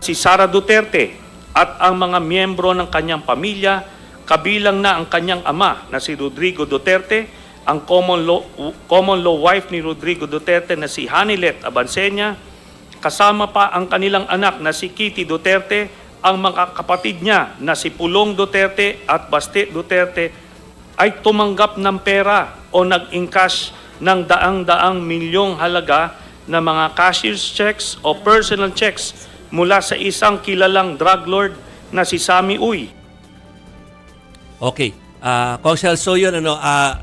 si Sara Duterte at ang mga miyembro ng kanyang pamilya, kabilang na ang kanyang ama na si Rodrigo Duterte, ang common law wife ni Rodrigo Duterte na si Hanilet Abansenya, kasama pa ang kanilang anak na si Kitty Duterte, ang mga kapatid niya na si Pulong Duterte at Baste Duterte ay tumanggap ng pera o nag-encash ng daang-daang milyong halaga na mga cashier's checks o personal checks mula sa isang kilalang drug lord na si Sammy Uy. Okay. Kung so yun,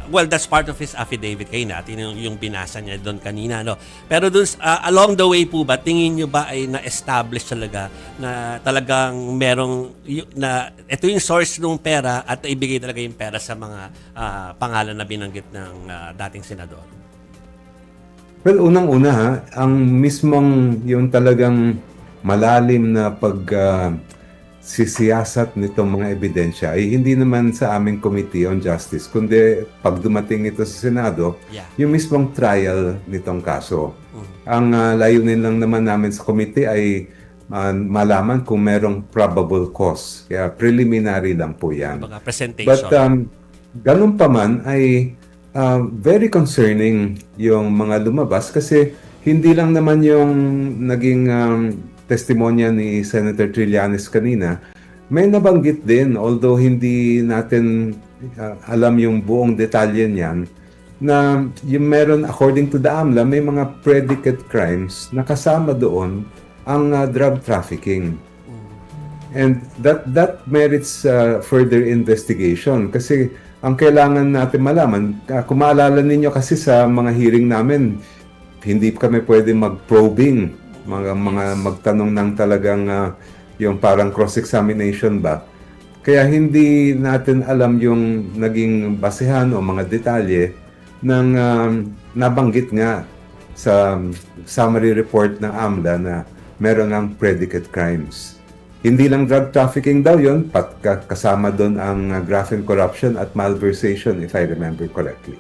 well, that's part of his affidavit kayo natin, yung binasa niya doon kanina. Pero dun, along the way po ba, tingin nyo ba ay na-establish talaga na talagang merong, na ito yung source ng pera at ibigay talaga yung pera sa mga pangalan na binanggit ng dating senador? Well, unang-una ang mismong yung talagang malalim na sisiyasat nitong mga ebidensya ay hindi naman sa aming Committee on Justice, kundi pag dumating ito sa Senado, yung mismong trial nitong kaso. Ang layunin lang naman namin sa committee ay malaman kung merong probable cause. Kaya preliminary lang po yan. Presentation. But ganun pa man ay very concerning yung mga lumabas kasi hindi lang naman yung naging testimonya ni Senator Trillanes kanina, may nabanggit din, although hindi natin alam yung buong detalye niyan, na yung meron, according to the AMLA, may mga predicate crimes na kasama doon ang drug trafficking. And that merits further investigation kasi ang kailangan natin malaman, kung maalala ninyo kasi sa mga hearing namin, hindi kami pwede mag-probing, mga magtanong ng talagang yung parang cross-examination ba. Kaya hindi natin alam yung naging basehan o mga detalye ng nabanggit nga sa summary report ng AMLA na meron ng predicate crimes. Hindi lang drug trafficking daw yun, kasama doon ang graft and corruption at malversation if I remember correctly.